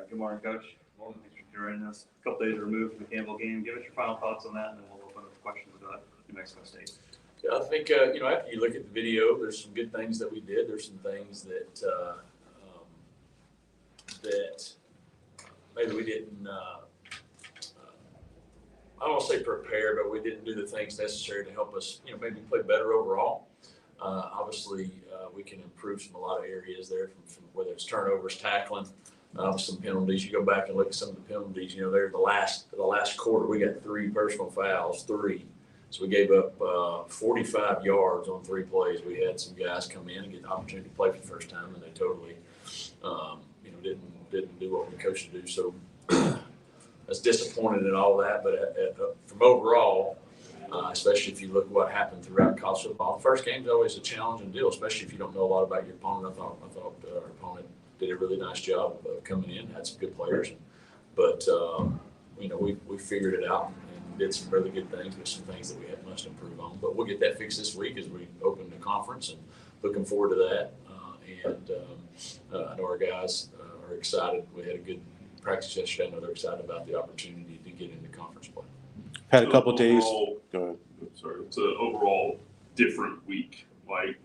Good morning, Coach. Morning. Thanks for joining us. A couple days removed from the Campbell game. Give us your final thoughts on that, and then we'll open up questions about New Mexico State. Yeah, I think, after you look at the video, there's some good things that we did. There's some things that that maybe we didn't, I don't want to say prepare, but we didn't do the things necessary to help us, maybe play better overall. Obviously, we can improve from a lot of areas there, from whether it's turnovers, tackling, some penalties. You go back and look at some of the penalties. They're the last quarter. We got 3 personal fouls, 3. So we gave up 45 yards on 3 plays. We had some guys come in and get the opportunity to play for the first time, and they totally, didn't do what we coached to do. So I was disappointed in all that. But from overall, especially if you look at what happened throughout college football, the first game is always a challenging deal, especially if you don't know a lot about your opponent. I thought our opponent did a really nice job of coming in, had some good players, but we figured it out and did some really good things with some things that we must improve on. But we'll get that fixed this week as we open the conference, and looking forward to that. I know our guys are excited. We had a good practice yesterday. I know they're excited about the opportunity to get into conference play. Had a couple days. Go ahead. Sorry, it's an overall different week. Like,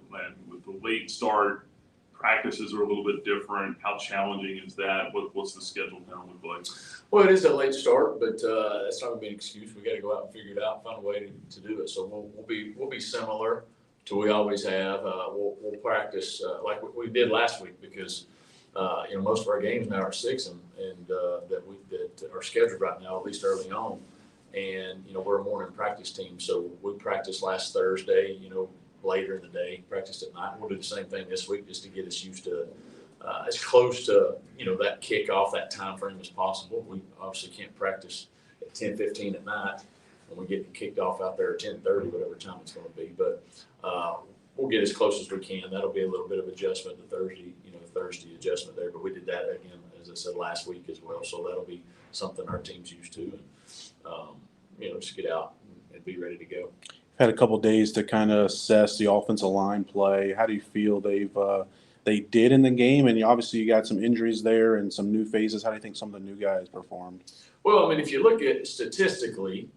with the late start, practices are a little bit different. How challenging is that? What's the schedule now look like? Well, it is a late start, but that's not going to be an excuse. We got to go out and figure it out, find a way to do it. So we'll be similar to we always have. We'll practice like we did last week, because most of our games now are 6 and that are scheduled right now, at least early on. And we're a morning practice team, so we practiced last Thursday. Later in the day, practiced at night. We'll do the same thing this week, just to get us used to as close to that kickoff, that time frame as possible. We obviously can't practice at 10:15 at night when we get kicked off out there at 10:30, whatever time it's going to be. But we'll get as close as we can. That'll be a little bit of adjustment to Thursday adjustment there. But we did that again, as I said, last week as well. So that'll be something our team's used to, and just get out and be ready to go. Had a couple days to kind of assess the offensive line play. How do you feel they did in the game? And obviously you got some injuries there and some new faces. How do you think some of the new guys performed? Well, if you look at statistically,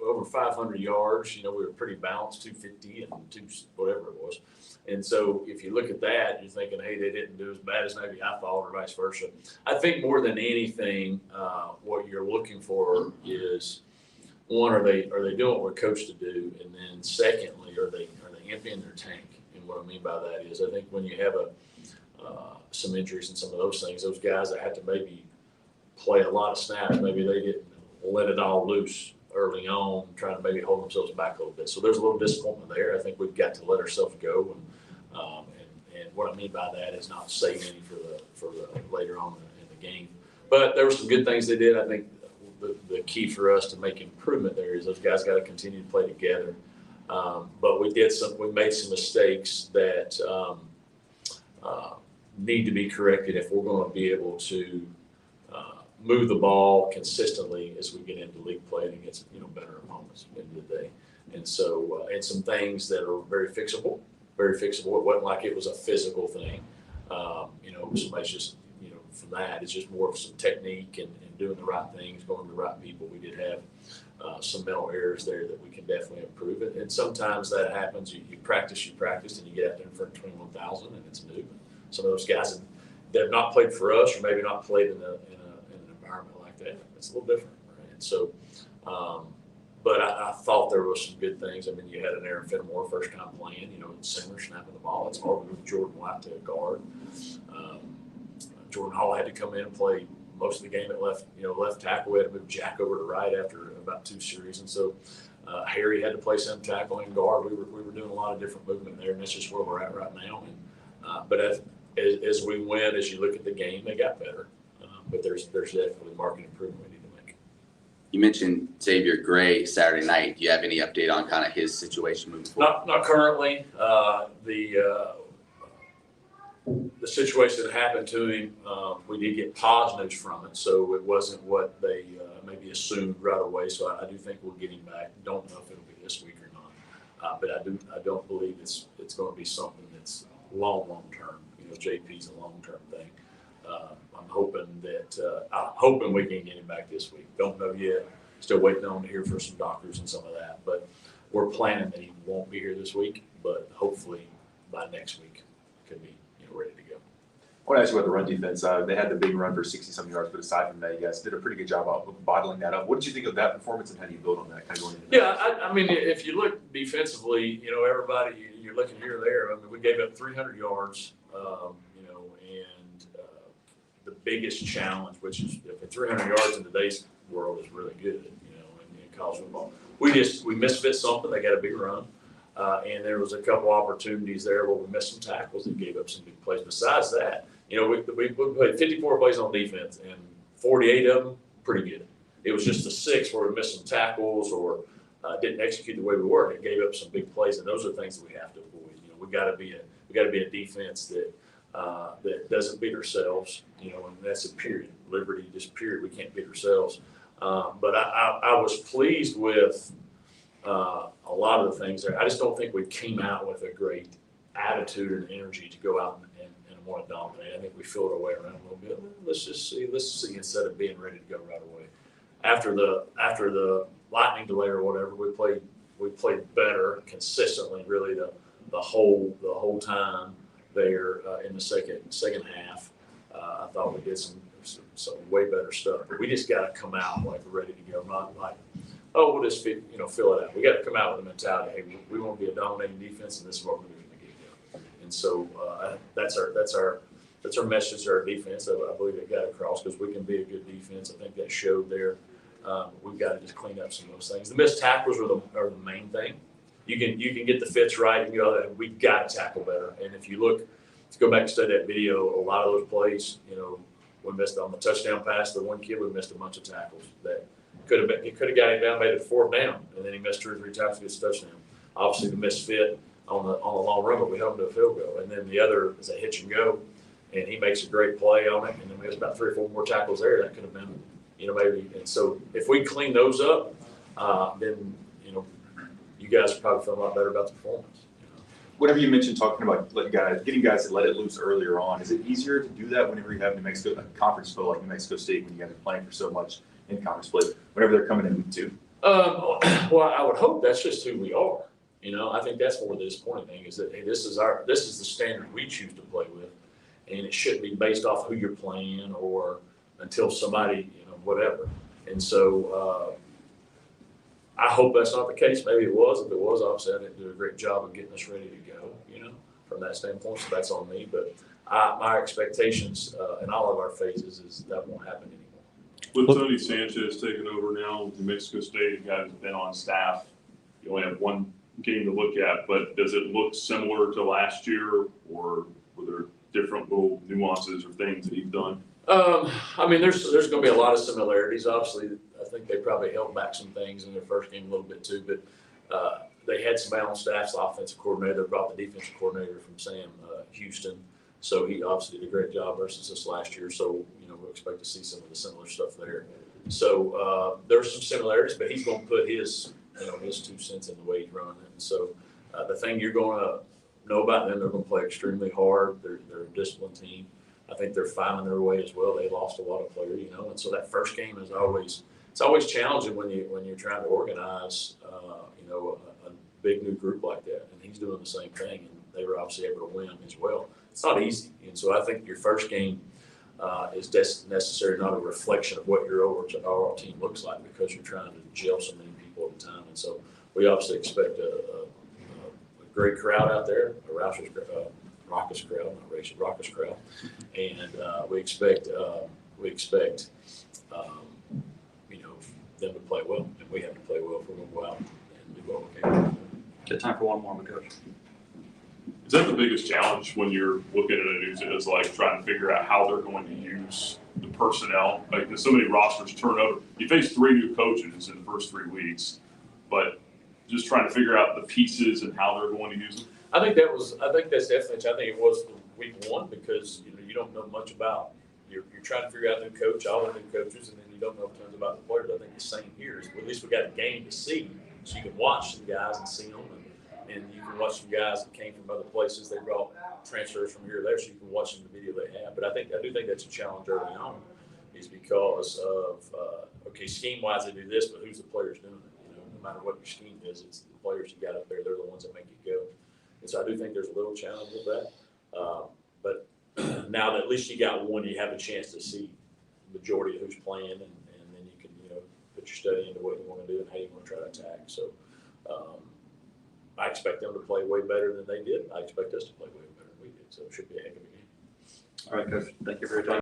over 500 yards, we were pretty balanced, 250 and 2 whatever it was. And so if you look at that, you're thinking, hey, they didn't do as bad as maybe I thought, or vice versa. I think more than anything, what you're looking for is, one, are they doing what we're coached to do? And then secondly, are they emptying their tank? And what I mean by that is, I think when you have some injuries and some of those things, those guys that had to maybe play a lot of snaps, maybe they didn't let it all loose early on, trying to maybe hold themselves back a little bit. So there's a little disappointment there. I think we've got to let ourselves go. And what I mean by that is not saving any for the later on in the game. But there were some good things they did. I think the key for us to make improvement there is those guys got to continue to play together. But we made some mistakes that need to be corrected if we're going to be able to move the ball consistently as we get into league play and against better opponents at the end of the day. And so and some things that are very fixable. It wasn't like it was a physical thing. Somebody's just from that, it's just more of some technique and doing the right things, going to the right people. We did have some mental errors there that we can definitely improve. And sometimes that happens. You practice, and you get out there in front of 21,000, and it's new. Some of those guys that have not played for us, or maybe not played in an environment like that, it's a little different. Right? And so, but I thought there was some good things. You had an Aaron Fenimore first time playing, center snapping the ball. It's hard to move Jordan White to a guard. Jordan Hall had to come in and play most of the game at left tackle. We had to move Jack over to right after about 2 series, and so Harry had to play some tackle and guard. We were doing a lot of different movement there, and that's just where we're at right now. And but as we went, as you look at the game, they got better. But there's definitely market improvement we need to make. You mentioned Xavier Gray Saturday night. Do you have any update on kind of his situation moving forward? Not currently. The situation that happened to him, we did get positives from it, so it wasn't what they maybe assumed right away. So I do think we'll get him back. Don't know if it'll be this week or not, but I don't believe it's going to be something that's long term. JP's a long term thing. I'm hoping we can get him back this week. Don't know yet. Still waiting on to hear for some doctors and some of that, but we're planning that he won't be here this week, but hopefully by next week could be ready to go. I want to ask you about the run defense. They had the big run for 60-some yards, but aside from that, you guys did a pretty good job of bottling that up. What did you think of that performance, and how do you build on that kind of going into Yeah, I mean, if you look defensively, everybody, you're looking here or there. I mean, we gave up 300 yards, and the biggest challenge, which is if 300 yards in today's world is really good, in college football. We misfit something. They got a big run. And there was a couple opportunities there where we missed some tackles and gave up some big plays. Besides that, we played 54 plays on defense, and 48 of them pretty good. It was just the 6 where we missed some tackles or didn't execute the way we were. It gave up some big plays, and those are things that we have to avoid. We got to be a defense that doesn't beat ourselves. And that's a period. Liberty, just period. We can't beat ourselves. But I was pleased with a lot of the things there. I just don't think we came out with a great attitude and energy to go out and want to dominate. I think we filled our way around a little bit. Let's see instead of being ready to go right away. After the lightning delay or whatever, we played better consistently really the whole time there in the second half. I thought we did some way better stuff. But we just got to come out like we're ready to go, not like, oh, we'll just fill it out. We got to come out with a mentality. Hey, we want to be a dominating defense, and this is what we're doing to get going. And so that's our message to our defense. I believe it got across because we can be a good defense. I think that showed there. We've got to just clean up some of those things. The missed tackles are the main thing. You can get the fits right and go. We got to tackle better. And if you go back and study that video, a lot of those plays, we missed on the touchdown pass. The one kid, we missed a bunch of tackles that could have got him down, made it 4th down, and then he missed 2 or 3 tackles to get his touchdown. Obviously, the misfit on the long run, but we held him to a field goal. And then the other is a hitch and go, and he makes a great play on it. And then we have about 3 or 4 more tackles there. That could have been, maybe. And so if we clean those up, then you guys are probably feeling a lot better about the performance. Whenever you mentioned talking about getting guys to let it loose earlier on, is it easier to do that whenever you have New Mexico, a conference foe like New Mexico State, when you guys are playing for so much in conference play, whenever they're coming in week 2? Well, I would hope that's just who we are. I think that's more the disappointing thing is that, hey, this is the standard we choose to play with, and it shouldn't be based off who you're playing or until somebody, whatever. And so I hope that's not the case. Maybe it was. If it was, obviously I didn't do a great job of getting us ready to go, from that standpoint. So that's on me. But my expectations in all of our phases is that won't happen anymore. With Tony Sanchez taking over now with New Mexico State, a guy who's been on staff, you only have one game to look at, but does it look similar to last year, or were there different little nuances or things that he's done? I mean, there's going to be a lot of similarities. Obviously, I think they probably held back some things in their first game a little bit too, but they had somebody on staff's offensive coordinator. They brought the defensive coordinator from Sam Houston, so he obviously did a great job versus us last year. So we'll expect to see some of the similar stuff there. So there's some similarities, but he's going to put his 2 cents in the way he's running it. And so the thing you're going to know about them, they're going to play extremely hard. They're a disciplined team. I think they're finding their way as well. They lost a lot of players, and so that first game is always challenging when you're trying to organize, a big new group like that. And he's doing the same thing, and they were obviously able to win as well. It's not easy, and so I think your first game is necessarily not a reflection of what your overall team looks like because you're trying to gel so many people at a time. And so we obviously expect a great crowd out there, a raucous crowd, and we expect them to play well, and we have to play well if we're going to go out and do what we can. Got time for one more, Coach. Is that the biggest challenge when you're looking at it? Is like trying to figure out how they're going to use the personnel? Like there's so many rosters turn over. You face 3 new coaches in the first 3 weeks, but just trying to figure out the pieces and how they're going to use them. I think that's definitely. I think it was week 1 because you don't know much about. You're trying to figure out new coach, all the new coaches, and then you don't know tons about the players. I think the same here is at least we got a game to see, so you can watch the guys and see them. and you can watch some guys that came from other places. They brought transfers from here or there, so you can watch some of the video they have. But I do think that's a challenge early on, is because of okay, scheme wise they do this, but who's the players doing it? You know, no matter what your scheme is, it's the players you got up there. They're the ones that make it go. And so I do think there's a little challenge with that. But now that at least you got one, you have a chance to see the majority of who's playing, and then you can, you know, put your study into what you want to do and how you want to try to attack. So I expect them to play way better than they did. I expect us to play way better than we did. So it should be a heck of a game. All right, Coach, thank you for your time.